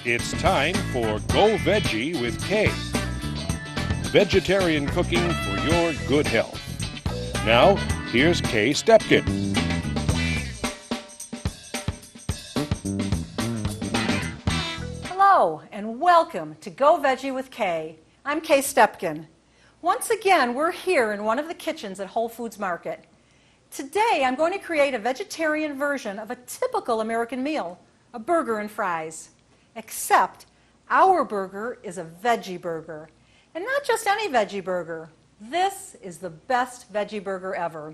It's time for Go Veggie with Kay. Vegetarian cooking for your good health. Now, here's Kay Stepkin. Hello, and welcome to Go Veggie with Kay. I'm Kay Stepkin. Once again, we're here in one of the kitchens at Whole Foods Market. Today, I'm going to create a vegetarian version of a typical American meal, a burger and fries. Except, our burger is a veggie burger. And not just any veggie burger. This is the best veggie burger ever.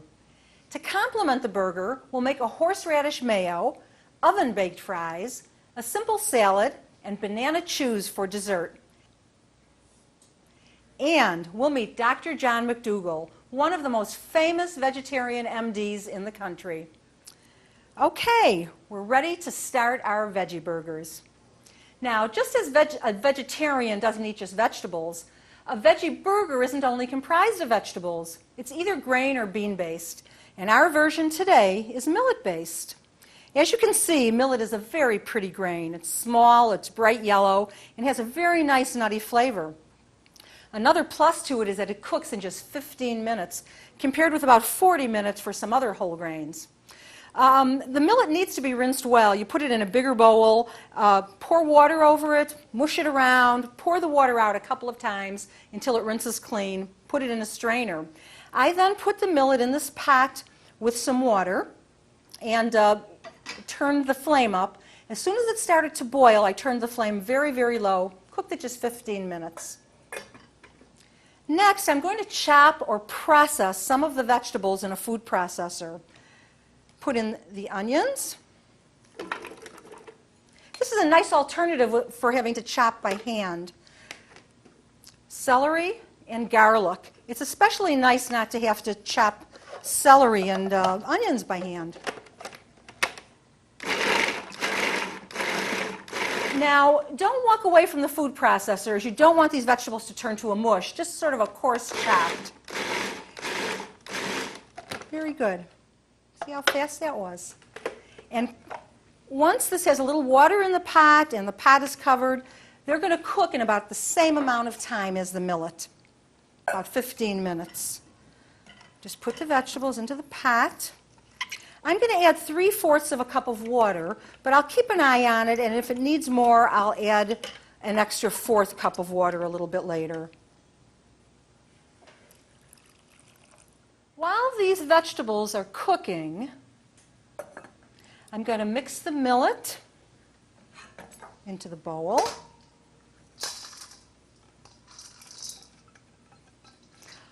To complement the burger, we'll make a horseradish mayo, oven-baked fries, a simple salad, and banana chews for dessert. And we'll meet Dr. John McDougall, one of the most famous vegetarian MDs in the country. Okay, we're ready to start our veggie burgers. Now, just as a vegetarian doesn't eat just vegetables, a veggie burger isn't only comprised of vegetables. It's either grain or bean-based. And our version today is millet-based. As you can see, millet is a very pretty grain. It's small, it's bright yellow, and has a very nice nutty flavor. Another plus to it is that it cooks in just 15 minutes, compared with about 40 minutes for some other whole grains. The millet needs to be rinsed well. You put it in a bigger bowl, pour water over it, mush it around, pour the water out a couple of times until it rinses clean, put it in a strainer. I then put the millet in this pot with some water and turned the flame up. As soon as it started to boil, I turned the flame very, very low, cooked it just 15 minutes. Next, I'm going to chop or process some of the vegetables in a food processor. Put in the onions. This is a nice alternative for having to chop by hand. Celery and garlic. It's especially nice not to have to chop celery and onions by hand. Now, don't walk away from the food processors. You don't want these vegetables to turn to a mush, just sort of a coarse chopped. Very good. See how fast that was? And once this has a little water in the pot and the pot is covered, they're going to cook in about the same amount of time as the millet, about 15 minutes. Just put the vegetables into the pot. I'm going to add 3/4 of a cup of water, but I'll keep an eye on it, and if it needs more, I'll add an extra 1/4 cup of water a little bit later. While these vegetables are cooking, I'm going to mix the millet into the bowl.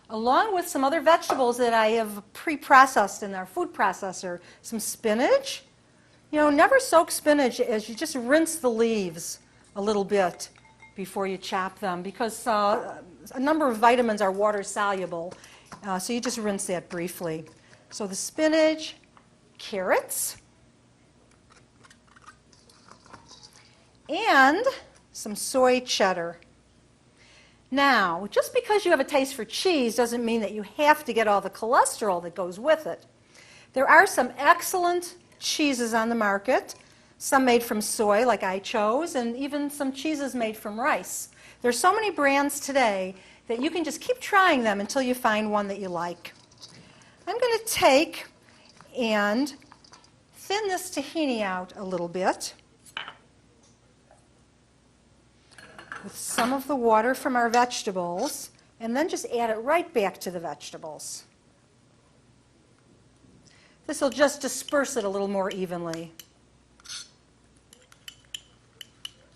Along with some other vegetables that I have pre-processed in our food processor. Some spinach. You know, never soak spinach as you just rinse the leaves a little bit before you chop them because a number of vitamins are water soluble. So you just rinse that briefly. So the spinach, carrots, and some soy cheddar. Now, just because you have a taste for cheese doesn't mean that you have to get all the cholesterol that goes with it. There are some excellent cheeses on the market, some made from soy like I chose, and even some cheeses made from rice. There's so many brands today that you can just keep trying them until you find one that you like. I'm going to take and thin this tahini out a little bit with some of the water from our vegetables, and then just add it right back to the vegetables. This will just disperse it a little more evenly.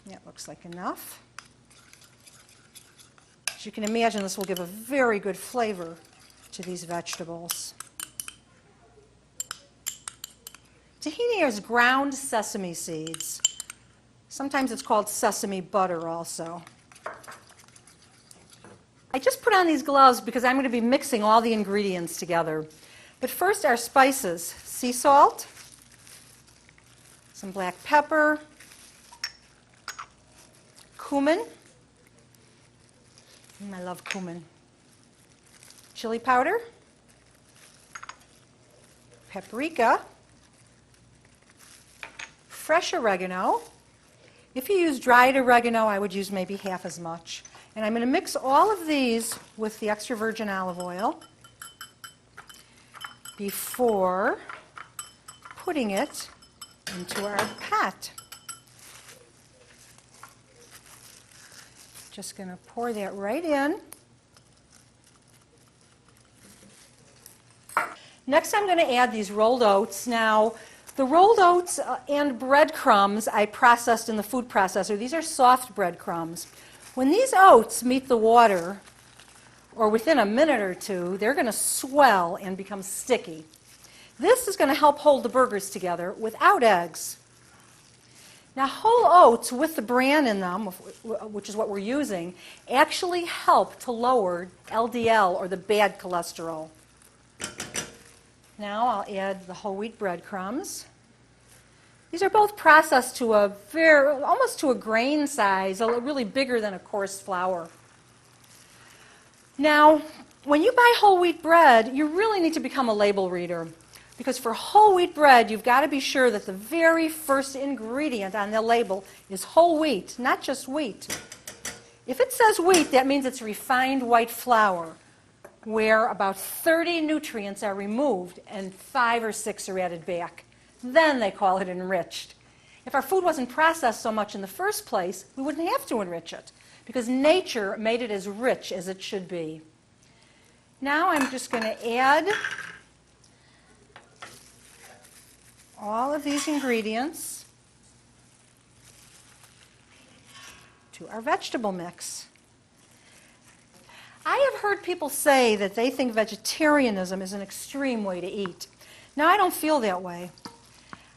That looks like enough. As you can imagine, this will give a very good flavor to these vegetables. Tahini is ground sesame seeds. Sometimes it's called sesame butter also. I just put on these gloves because I'm going to be mixing all the ingredients together. But first, our spices. Sea salt, some black pepper, cumin. I love cumin. Chili powder, paprika, fresh oregano, If you use dried oregano, I would use maybe half as much. And I'm going to mix all of these with the extra virgin olive oil before putting it into our pot. Just going to pour that right in. Next, I'm going to add these rolled oats. Now, the rolled oats and breadcrumbs I processed in the food processor. These are soft breadcrumbs. When these oats meet the water, or within a minute or two, they're going to swell and become sticky. This is going to help hold the burgers together without eggs. Now, whole oats with the bran in them, which is what we're using, actually help to lower LDL, or the bad cholesterol. Now I'll add the whole wheat breadcrumbs. These are both processed to almost to a grain size, really bigger than a coarse flour. Now, when you buy whole wheat bread, you really need to become a label reader. Because for whole wheat bread, you've got to be sure that the very first ingredient on the label is whole wheat, not just wheat. If it says wheat, that means it's refined white flour, where about 30 nutrients are removed and 5 or 6 are added back. Then they call it enriched. If our food wasn't processed so much in the first place, we wouldn't have to enrich it, because nature made it as rich as it should be. Now I'm just going to add all of these ingredients to our vegetable mix. I have heard people say that they think vegetarianism is an extreme way to eat. Now, I don't feel that way.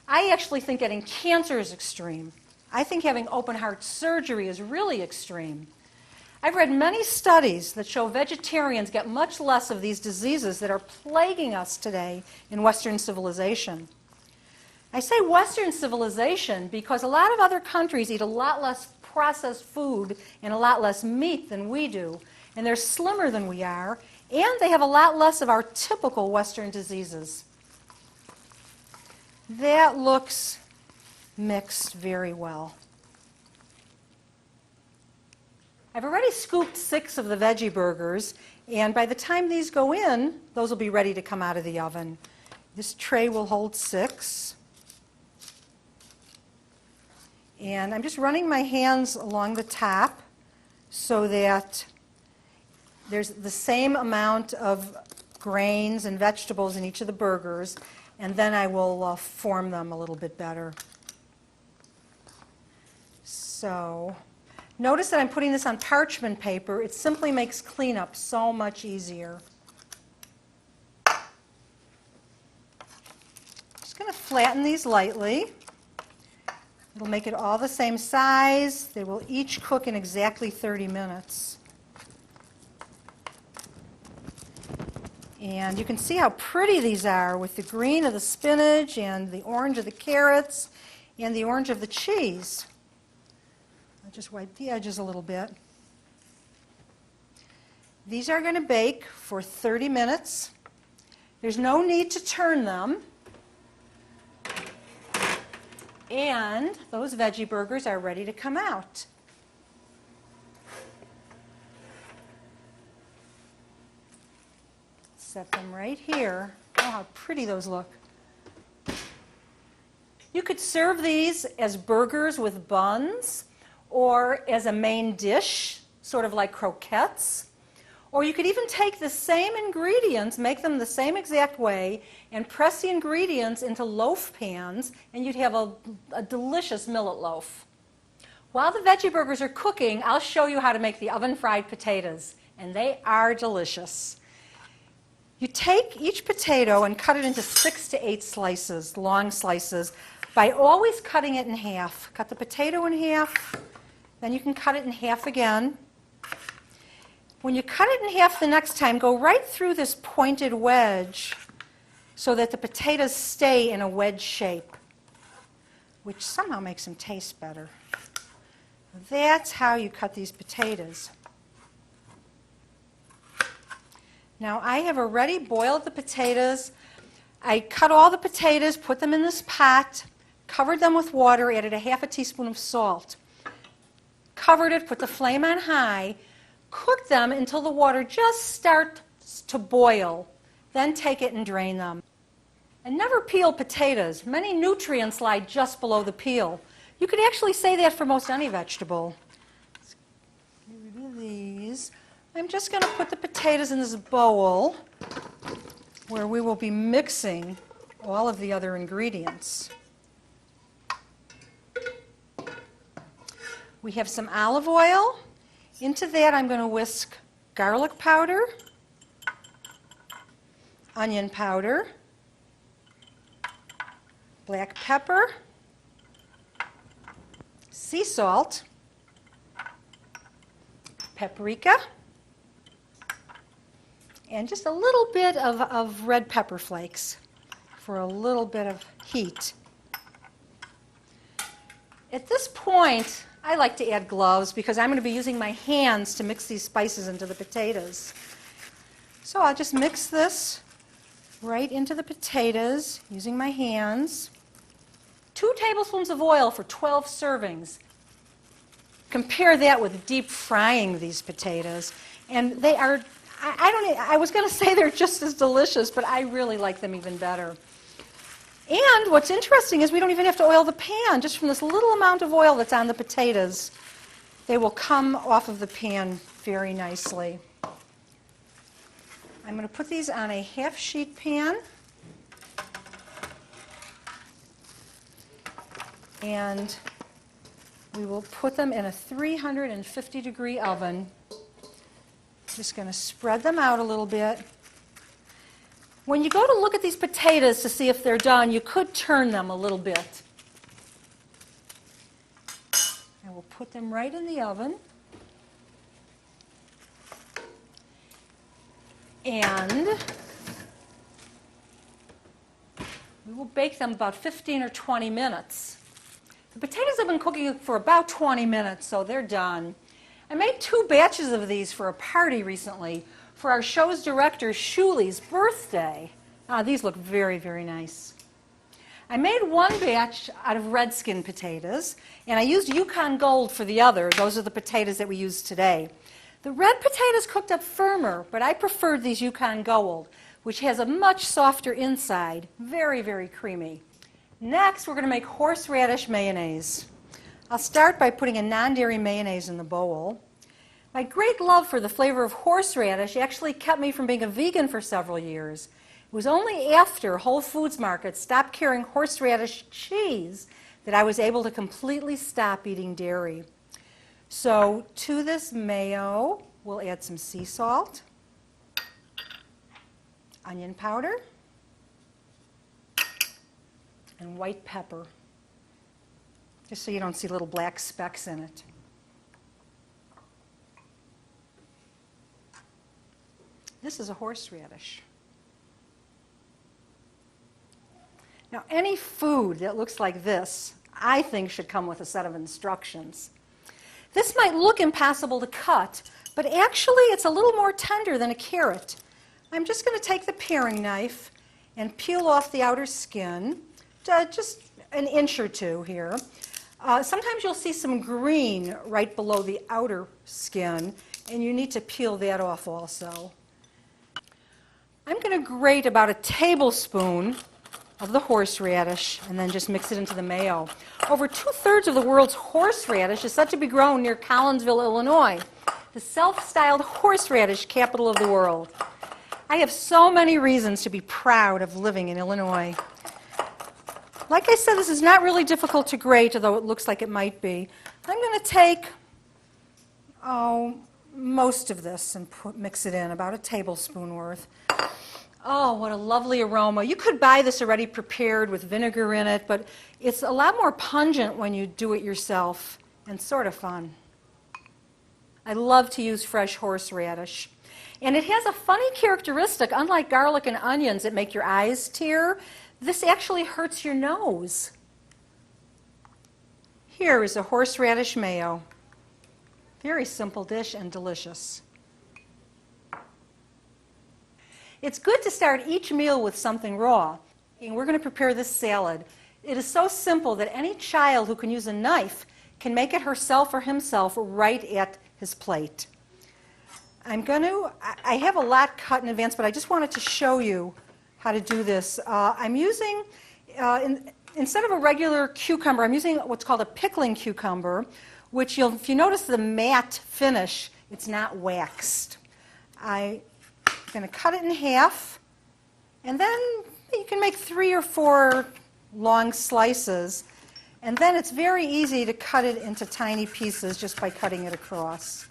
I actually think getting cancer is extreme. I think having open heart surgery is really extreme. I've read many studies that show vegetarians get much less of these diseases that are plaguing us today in Western civilization. I say Western civilization because a lot of other countries eat a lot less processed food and a lot less meat than we do, and they're slimmer than we are, and they have a lot less of our typical Western diseases. That looks mixed very well. I've already scooped 6 of the veggie burgers, and by the time these go in, those will be ready to come out of the oven. This tray will hold 6. And I'm just running my hands along the top so that there's the same amount of grains and vegetables in each of the burgers, and then I will form them a little bit better. So notice that I'm putting this on parchment paper. It simply makes cleanup so much easier. Just going to flatten these lightly. It'll make it all the same size. They will each cook in exactly 30 minutes. And you can see how pretty these are with the green of the spinach and the orange of the carrots and the orange of the cheese. I'll just wipe the edges a little bit. These are going to bake for 30 minutes. There's no need to turn them. And those veggie burgers are ready to come out. Set them right here. Oh, how pretty those look. You could serve these as burgers with buns, or as a main dish, sort of like croquettes. Or you could even take the same ingredients, make them the same exact way, and press the ingredients into loaf pans, and you'd have a delicious millet loaf. While the veggie burgers are cooking, I'll show you how to make the oven-fried potatoes, and they are delicious. You take each potato and cut it into 6 to 8 slices, long slices, by always cutting it in half. Cut the potato in half, then you can cut it in half again. When you cut it in half the next time, go right through this pointed wedge so that the potatoes stay in a wedge shape, which somehow makes them taste better. That's how you cut these potatoes. Now I have already boiled the potatoes. I cut all the potatoes, put them in this pot, covered them with water, added a half a teaspoon of salt. covered it, put the flame on high, cook them until the water just starts to boil. Then take it and drain them. And never peel potatoes. Many nutrients lie just below the peel. You could actually say that for most any vegetable. Let's get rid of these. I'm just going to put the potatoes in this bowl where we will be mixing all of the other ingredients. We have some olive oil. Into that I'm going to whisk garlic powder, onion powder, black pepper, sea salt, paprika, and just a little bit of red pepper flakes for a little bit of heat. At this point, I like to add gloves because I'm going to be using my hands to mix these spices into the potatoes. So I'll just mix this right into the potatoes using my hands. 2 tablespoons of oil for 12 servings. Compare that with deep frying these potatoes. And they are, I was going to say they're just as delicious, but I really like them even better. And what's interesting is we don't even have to oil the pan. Just from this little amount of oil that's on the potatoes, they will come off of the pan very nicely. I'm going to put these on a half-sheet pan. And we will put them in a 350-degree oven. Just going to spread them out a little bit. When you go to look at these potatoes to see if they're done, you could turn them a little bit. And we'll put them right in the oven. And we will bake them about 15 or 20 minutes. The potatoes have been cooking for about 20 minutes, so they're done. I made 2 batches of these for a party recently for our show's director, Shuli's birthday. These look very, very nice. I made 1 batch out of red skin potatoes, and I used Yukon Gold for the other. Those are the potatoes that we use today. The red potatoes cooked up firmer, but I preferred these Yukon Gold, which has a much softer inside, very, very creamy. Next, we're going to make horseradish mayonnaise. I'll start by putting a non-dairy mayonnaise in the bowl. My great love for the flavor of horseradish actually kept me from being a vegan for several years. It was only after Whole Foods markets stopped carrying horseradish cheese that I was able to completely stop eating dairy. So to this mayo, we'll add some sea salt, onion powder, and white pepper, just so you don't see little black specks in it. This is a horseradish. Now, any food that looks like this, I think, should come with a set of instructions. This might look impossible to cut, but actually it's a little more tender than a carrot. I'm just going to take the paring knife and peel off the outer skin, just an inch or 2 here. Sometimes you'll see some green right below the outer skin, and you need to peel that off also. I'm going to grate about a tablespoon of the horseradish and then just mix it into the mayo. Over 2/3 of the world's horseradish is said to be grown near Collinsville, Illinois, the self-styled horseradish capital of the world. I have so many reasons to be proud of living in Illinois. Like I said, this is not really difficult to grate, although it looks like it might be. I'm going to take, most of this and mix it in, about a tablespoon worth. Oh, what a lovely aroma. You could buy this already prepared with vinegar in it, but it's a lot more pungent when you do it yourself and sort of fun. I love to use fresh horseradish. And it has a funny characteristic. Unlike garlic and onions that make your eyes tear, this actually hurts your nose. Here is a horseradish mayo. Very simple dish and delicious. It's good to start each meal with something raw. We're going to prepare this salad. It is so simple that any child who can use a knife can make it herself or himself right at his plate. I have a lot cut in advance, but I just wanted to show you how to do this. I'm using, instead of a regular cucumber, I'm using what's called a pickling cucumber, which if you notice the matte finish, it's not waxed. I'm going to cut it in half, and then you can make 3 or 4 long slices, and then it's very easy to cut it into tiny pieces just by cutting it across.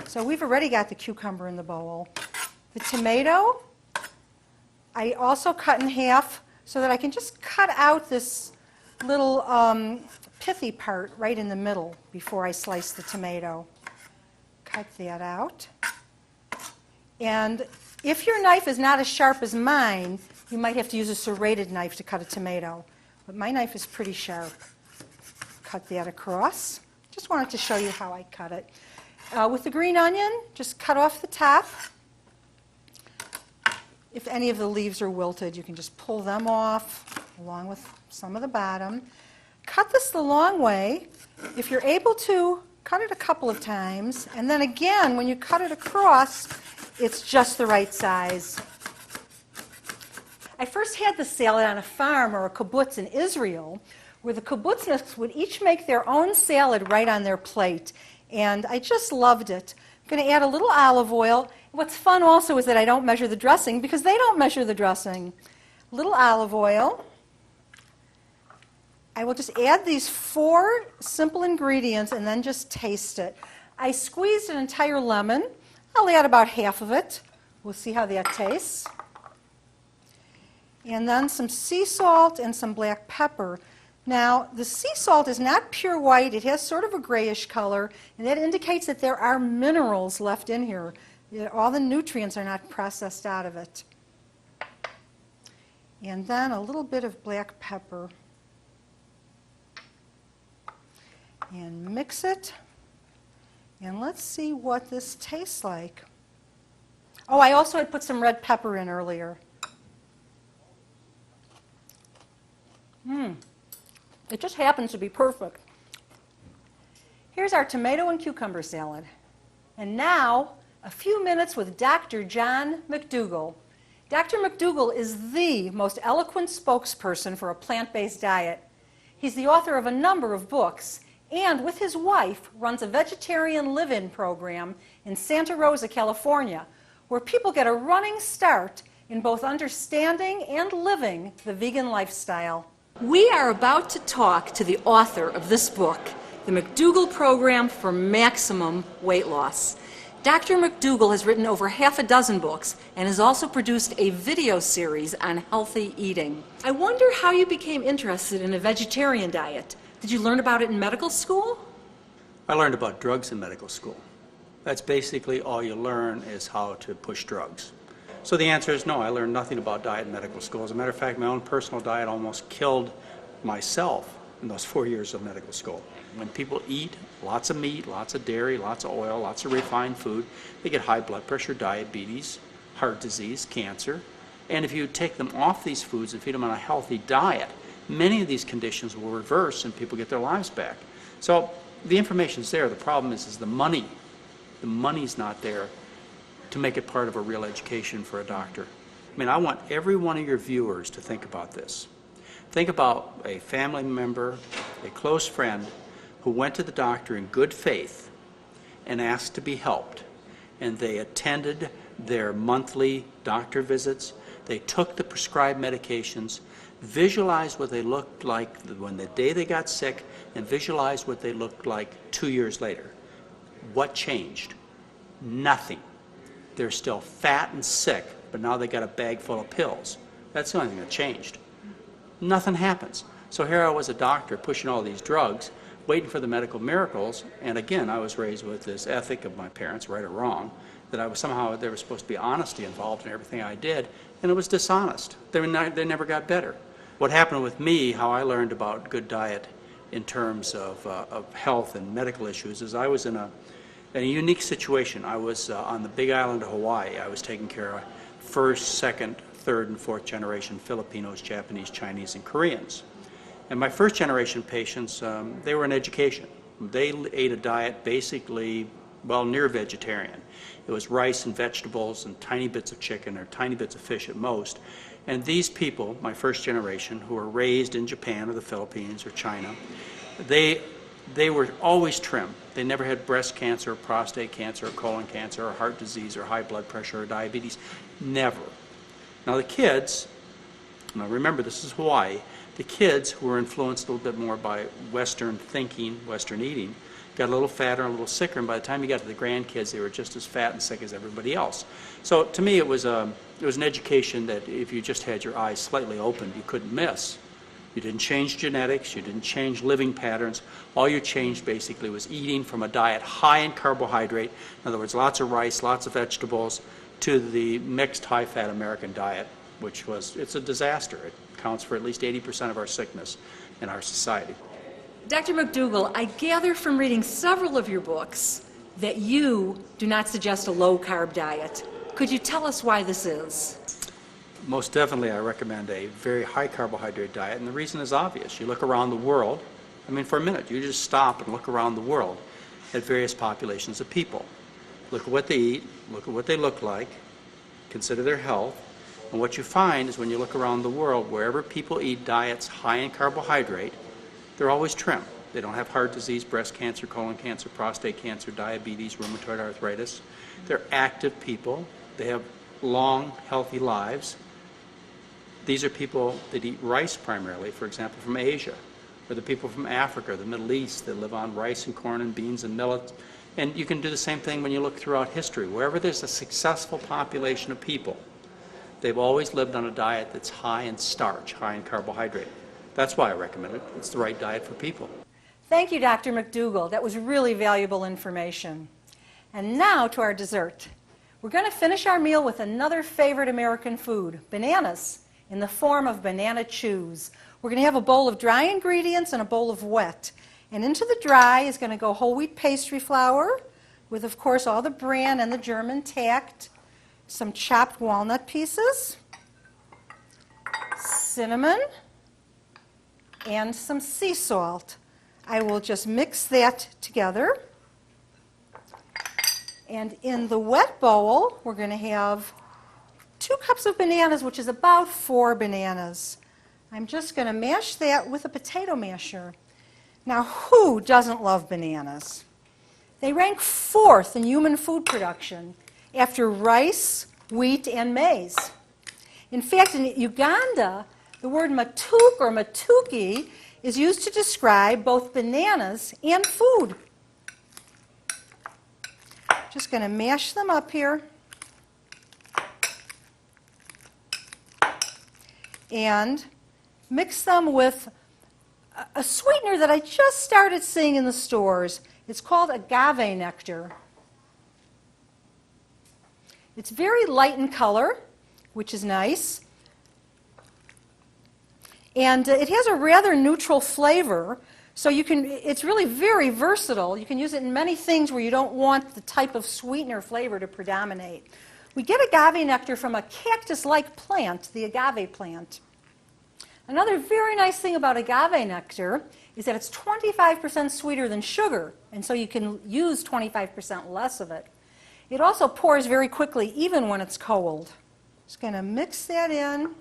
So we've already got the cucumber in the bowl. The tomato, I also cut in half so that I can just cut out this little pithy part right in the middle before I slice the tomato. Cut that out. And if your knife is not as sharp as mine, you might have to use a serrated knife to cut a tomato. But my knife is pretty sharp. Cut that across. Just wanted to show you how I cut it. With the green onion, just cut off the top. If any of the leaves are wilted, you can just pull them off along with some of the bottom. Cut this the long way. If you're able to, cut it a couple of times. And then again, when you cut it across, it's just the right size. I first had the salad on a farm or a kibbutz in Israel, where the kibbutzniks would each make their own salad right on their plate. And I just loved it. I'm going to add a little olive oil. What's fun also is that I don't measure the dressing because they don't measure the dressing. A little olive oil. I will just add these 4 simple ingredients and then just taste it. I squeezed an entire lemon. I'll add about half of it. We'll see how that tastes. And then some sea salt and some black pepper. Now, the sea salt is not pure white. It has sort of a grayish color, and that indicates that there are minerals left in here. All the nutrients are not processed out of it. And then a little bit of black pepper. And mix it. And let's see what this tastes like. Oh, I also had put some red pepper in earlier. It just happens to be perfect. Here's our tomato and cucumber salad. And now, a few minutes with Dr. John McDougall. Dr. McDougall is the most eloquent spokesperson for a plant-based diet. He's the author of a number of books, and with his wife runs a vegetarian live-in program in Santa Rosa, California, where people get a running start in both understanding and living the vegan lifestyle. We are about to talk to the author of this book, The McDougall Program for Maximum Weight Loss. Dr. McDougall has written over half a dozen books and has also produced a video series on healthy eating. I wonder how you became interested in a vegetarian diet. Did you learn about it in medical school? I learned about drugs in medical school. That's basically all you learn is how to push drugs. So the answer is no, I learned nothing about diet in medical school. As a matter of fact, my own personal diet almost killed myself in those 4 years of medical school. When people eat lots of meat, lots of dairy, lots of oil, lots of refined food, they get high blood pressure, diabetes, heart disease, cancer. And if you take them off these foods and feed them on a healthy diet, many of these conditions will reverse and people get their lives back. So the information's there. The problem is the money. The money's not there to make it part of a real education for a doctor. I mean, I want every one of your viewers to think about this. Think about a family member, a close friend, who went to the doctor in good faith and asked to be helped. And they attended their monthly doctor visits. They took the prescribed medications, visualized what they looked like when the day they got sick, and visualized what they looked like 2 years later. What changed? Nothing. They're still fat and sick, but now they got a bag full of pills. That's the only thing that changed. Nothing happens. So here I was, a doctor pushing all these drugs, waiting for the medical miracles, and again, I was raised with this ethic of my parents, right or wrong, that I was somehow, there was supposed to be honesty involved in everything I did, and it was dishonest. They never got better. What happened with me, how I learned about good diet in terms of health and medical issues, is I was in a unique situation. I was on the big island of Hawaii. I was taking care of first, second, third, and fourth generation Filipinos, Japanese, Chinese, and Koreans. And my first generation patients, they were in education. They ate a diet basically, well, near vegetarian. It was rice and vegetables and tiny bits of chicken or tiny bits of fish at most. And these people, my first generation, who were raised in Japan or the Philippines or China, they were always trim. They never had breast cancer, or prostate cancer, or colon cancer, or heart disease, or high blood pressure, or diabetes. Never. Now the kids, now remember this is Hawaii, the kids who were influenced a little bit more by Western thinking, Western eating, got a little fatter and a little sicker, and by the time you got to the grandkids, they were just as fat and sick as everybody else. So to me, it was an education that if you just had your eyes slightly opened, you couldn't miss. You didn't change genetics, you didn't change living patterns. All you changed basically was eating from a diet high in carbohydrate, in other words, lots of rice, lots of vegetables, to the mixed high-fat American diet, which was, it's a disaster. It accounts for at least 80% of our sickness in our society. Dr. McDougall, I gather from reading several of your books that you do not suggest a low-carb diet. Could you tell us why this is? Most definitely, I recommend a very high carbohydrate diet, and the reason is obvious. You look around the world, I mean, for a minute, you just stop and look around the world at various populations of people. Look at what they eat, look at what they look like, consider their health, and what you find is when you look around the world, wherever people eat diets high in carbohydrate, they're always trim. They don't have heart disease, breast cancer, colon cancer, prostate cancer, diabetes, rheumatoid arthritis. They're active people. They have long, healthy lives. These are people that eat rice primarily, for example, from Asia, or the people from Africa, the Middle East, that live on rice and corn and beans and millet. And you can do the same thing when you look throughout history. Wherever there's a successful population of people, they've always lived on a diet that's high in starch, high in carbohydrate. That's why I recommend it. It's the right diet for people. Thank you, Dr. McDougall. That was really valuable information. And now to our dessert. We're going to finish our meal with another favorite American food, bananas, in the form of banana chews. We're going to have a bowl of dry ingredients and a bowl of wet. And into the dry is going to go whole wheat pastry flour with, of course, all the bran and the German tact, some chopped walnut pieces, cinnamon, and some sea salt. I will just mix that together. And in the wet bowl, we're going to have 2 cups of bananas, which is about 4 bananas. I'm just going to mash that with a potato masher. Now, who doesn't love bananas? They rank 4th in human food production after rice, wheat, and maize. In fact, in Uganda, the word matuk or matuki is used to describe both bananas and food. Just going to mash them up here. And mix them with a sweetener that I just started seeing in the stores. It's called agave nectar. It's very light in color, which is nice. And it has a rather neutral flavor, so it's really very versatile. You can use it in many things where you don't want the type of sweetener flavor to predominate. We get agave nectar from a cactus-like plant, the agave plant. Another very nice thing about agave nectar is that it's 25% sweeter than sugar, and so you can use 25% less of it. It also pours very quickly, even when it's cold. Just going to mix that in.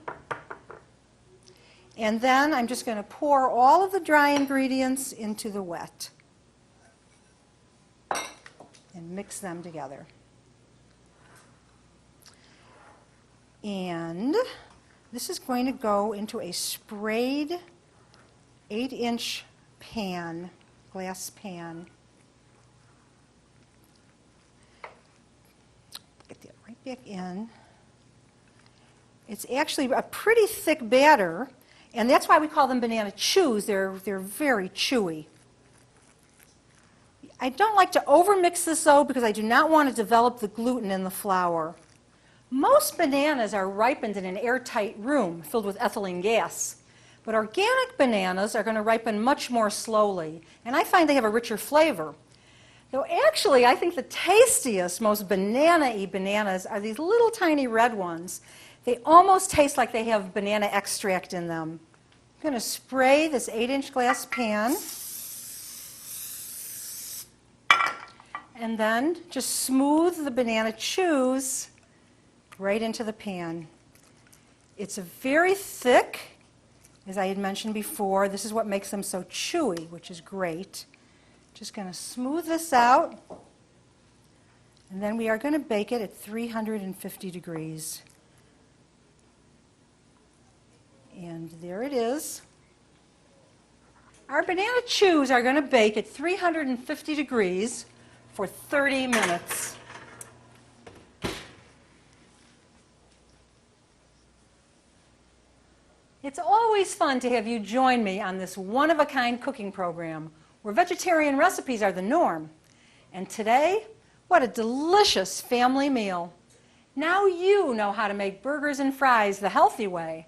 And then I'm just going to pour all of the dry ingredients into the wet and mix them together. And this is going to go into a sprayed 8-inch pan, glass pan. Get that right back in. It's actually a pretty thick batter, and that's why we call them banana chews. They're very chewy. I don't like to overmix this though because I do not want to develop the gluten in the flour. Most bananas are ripened in an airtight room filled with ethylene gas, but organic bananas are going to ripen much more slowly, and I find they have a richer flavor. Though actually, I think the tastiest, most banana-y bananas are these little tiny red ones. They almost taste like they have banana extract in them. I'm going to spray this 8-inch glass pan. And then just smooth the banana chews right into the pan. It's very thick, as I had mentioned before. This is what makes them so chewy, which is great. Just going to smooth this out. And then we are going to bake it at 350 degrees. And there it is. Our banana chews are going to bake at 350 degrees for 30 minutes. It's always fun to have you join me on this one-of-a-kind cooking program where vegetarian recipes are the norm. And today, what a delicious family meal. Now you know how to make burgers and fries the healthy way.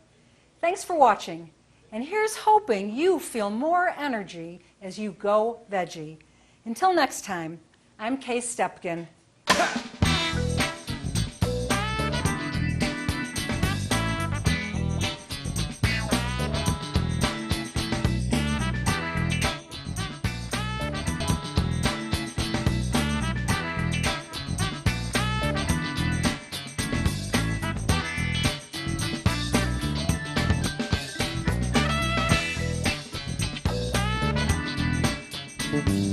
Thanks for watching. And here's hoping you feel more energy as you go veggie. Until next time, I'm Kay Stepkin. Mm-hmm.